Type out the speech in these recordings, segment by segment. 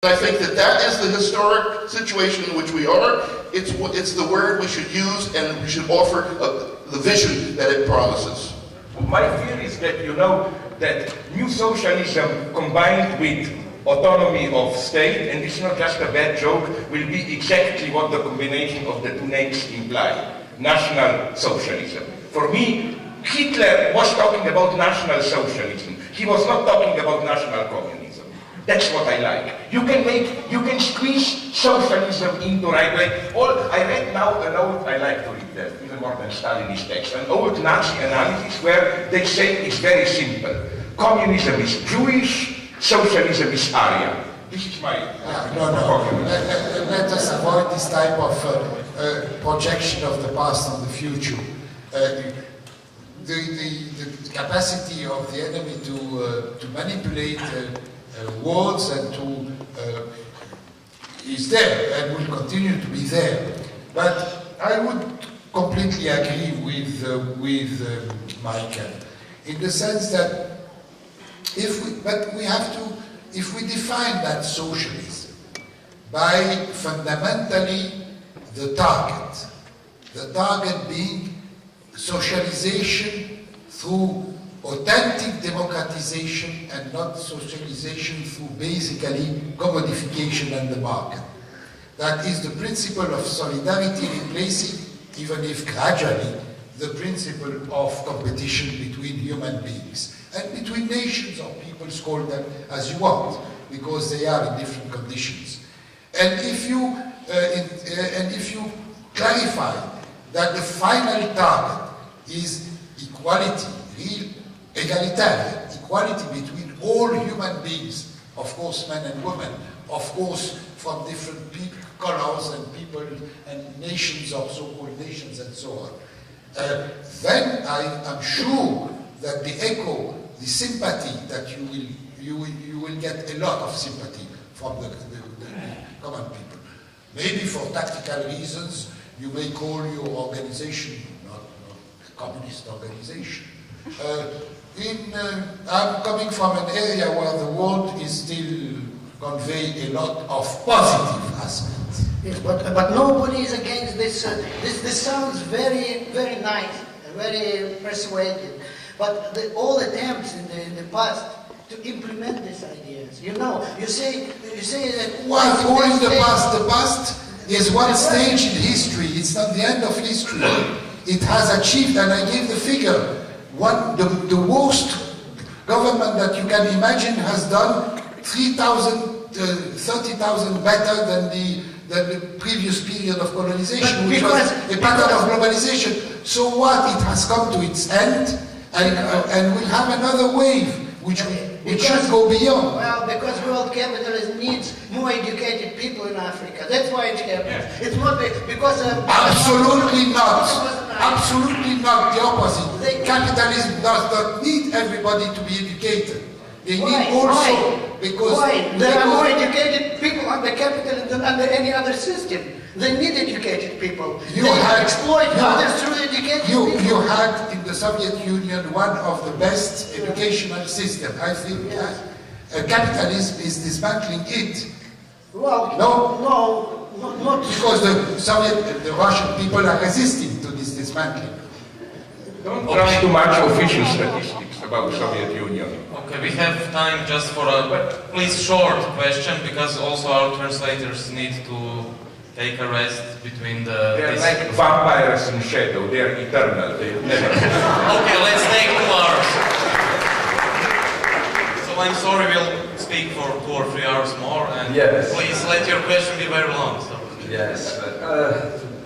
I think that that is the historic situation in which we are. It's the word we should use, and we should offer the vision that it promises. My fear is that, you know, that new socialism combined with autonomy of state, and it's not just a bad joke, will be exactly what the combination of the two names imply. National socialism. For me, Hitler was talking about national socialism. He was not talking about national communism. That's what I like. You can squeeze socialism into Ryklin. I read now an old, I like to read that, even more than Stalinist text, an old Nazi analysis where they say it's very simple. Communism is Jewish, socialism is Aryan. This is my... Let us avoid this type of projection of the past on the future. The capacity of the enemy to manipulate words and is there and will continue to be there. But I would completely agree with Mikhail in the sense that if we define that socialism by fundamentally the target being socialization through authentic democratization and not socialization through basically commodification and the market. That is the principle of solidarity replacing, even if gradually, the principle of competition between human beings and between nations or peoples, call them as you want, because they are in different conditions. And if you clarify that the final target is equality, real egalitarian, equality between all human beings, of course men and women, of course from different people, colors and people and nations or so-called nations and so on, then I am sure that the echo, the sympathy that you will get a lot of sympathy from the common people. Maybe for tactical reasons, you may call your organization not a communist organization. I'm coming from an area where the world is still conveying a lot of positive aspects. Yes, but nobody is against this. This sounds very, very nice, very persuasive. But all attempts in the past to implement these ideas, you know, you say that. Well, all in the past. The past is one stage in history. It's not the end of history. It has achieved, and I gave the figure. The worst government that you can imagine has done 30,000 better than the previous period of colonization, which was a pattern of globalization. So what? It has come to its end, and we'll have another wave, which should go beyond. Well, because world capitalism needs more educated people in Africa. That's why it happens. It's not because absolutely not. Absolutely not. The opposite. Capitalism does not need everybody to be educated. They need also because there are more educated people under capitalism than under any other system. They need educated people. They exploit others through education. You had in the Soviet Union one of the best educational systems. I think capitalism is dismantling it. Well, not because the Russian people are resisting to this dismantling. Don't trust too much official statistics about Soviet Union. Okay, we have time just for a please short question, because also our translators need to take a rest between the... They're like vampires in shadow, they're eternal, they never... Okay, let's take 2 hours. So I'm sorry, we'll speak for 2 or 3 hours more, and please let your question be very long. So. Yes,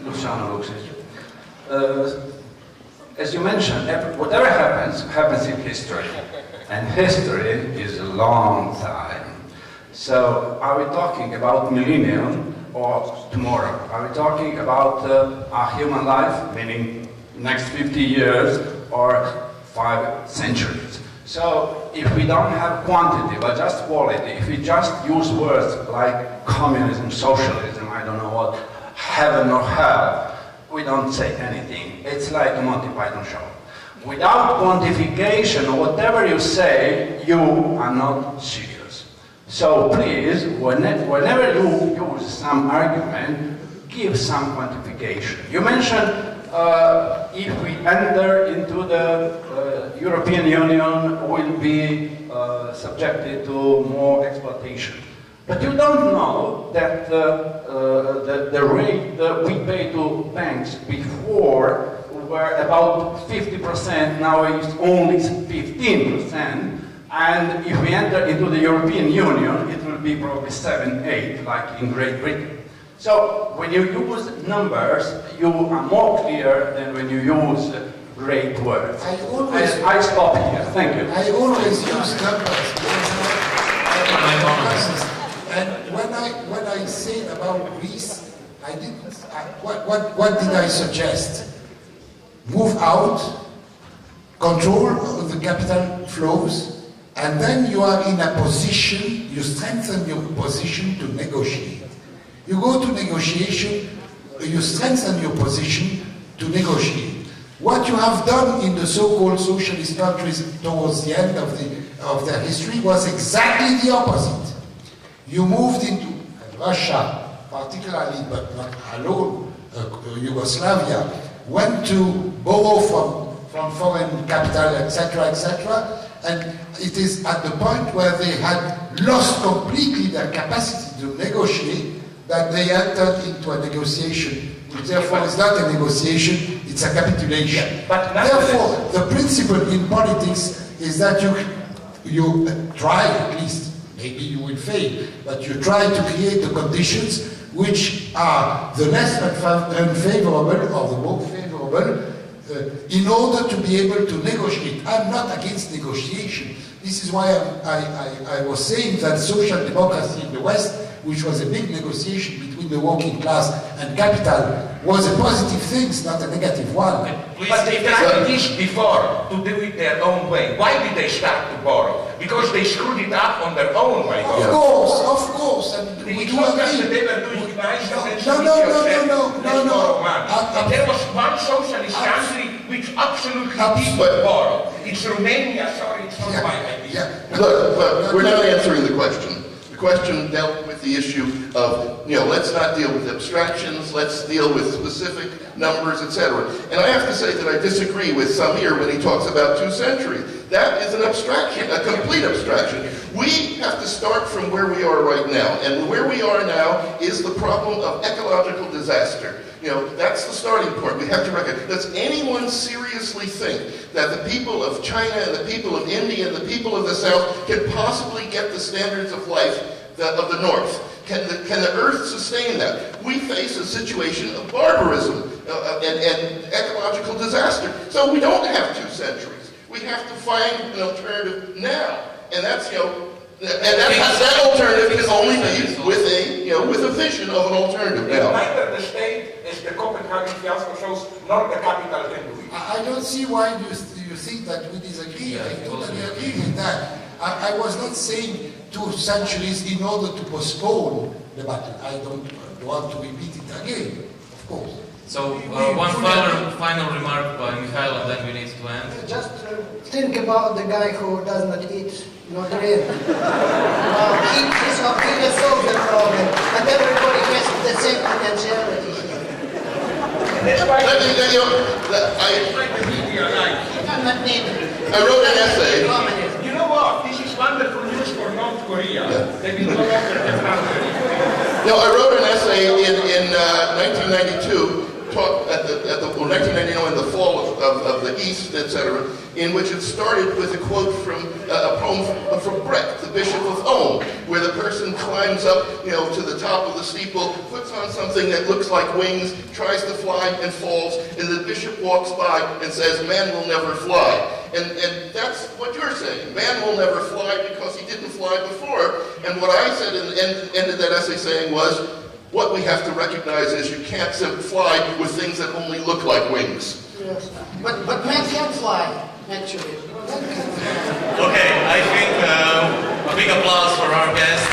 Luciano Lucic. As you mentioned, whatever happens in history, and history is a long time. So are we talking about millennium or tomorrow? Are we talking about our human life, meaning next 50 years or 5 centuries? So if we don't have quantity but just quality, if we just use words like communism, socialism, I don't know what, heaven or hell, we don't say anything. It's like a Monty Python show. Without quantification, whatever you say, you are not serious. So please, whenever you use some argument, give some quantification. You mentioned if we enter into the European Union, we'll be subjected to more exploitation. But you don't know that the rate we pay to banks before were about 50%, now it's only 15%. And if we enter into the European Union, it will be probably 7, 8, like in Great Britain. So when you use numbers, you are more clear than when you use great words. I stop here. Thank you. I always use numbers. And when I said about Greece, I didn't. What did I suggest? Move out, control of the capital flows. And then you are in a position, you strengthen your position to negotiate. You go to negotiation, you strengthen your position to negotiate. What you have done in the so-called socialist countries towards the end of their history was exactly the opposite. You moved into Russia, particularly, but not alone, Yugoslavia, went to borrow from foreign capital, etc., and it is at the point where they had lost completely their capacity to negotiate that they entered into a negotiation, which therefore is not a negotiation, it's a capitulation. Yeah, but therefore, the principle in politics is that you try, at least, maybe you will fail, but you try to create the conditions which are the less unfavorable or the more favorable in order to be able to negotiate. I'm not against negotiation. This is why I was saying that social democracy in the West, which was a big negotiation between the working class and capital, was a positive thing, not a negative one. But they tried this before to do it their own way. Why did they start to borrow? Because they screwed it up on their own way. Of course. And we do agree. No. And there was one socialist country which absolutely did borrow. It's Romania, sorry, it's not my idea. Look, we're not answering the question. The question dealt with the issue of, let's not deal with abstractions, let's deal with specific numbers, etc. And I have to say that I disagree with Samir when he talks about 2 centuries. That is an abstraction, a complete abstraction. We have to start from where we are right now. And where we are now is the problem of ecological disaster. That's the starting point. We have to recognize. Does anyone seriously think that the people of China and the people of India and the people of the South can possibly get the standards of life of the North? Can the Earth sustain that? We face a situation of barbarism and ecological disaster. So we don't have 2 centuries. We have to find an alternative now. And that's, that alternative can only be with a vision of an alternative now. Neither the state, as the Copenhagen fiasco shows, nor the capital can do it. I don't see why you think that we disagree. I totally agree with that. I was not saying 2 centuries in order to postpone the battle. I don't want to repeat it again, of course. So, one final remark by Mikhail, and then we need to end. Just think about the guy who does not eat, not drink. He solves the problem, and everybody has the same potentiality here. I wrote an essay. You know what? This is wonderful news for North Korea. They will no longer have hunger. I wrote an essay in 1992. 1999, in the fall of the East, etc., in which it started with a quote from a poem from Brecht, the Bishop of Ulm, where the person climbs up, to the top of the steeple, puts on something that looks like wings, tries to fly and falls, and the bishop walks by and says, "Man will never fly." And that's what you're saying. Man will never fly because he didn't fly before. And what I said and ended that essay saying was, what we have to recognize is you can't fly with things that only look like wings. Yes. But man can fly, actually. Okay, I think a big applause for our guests.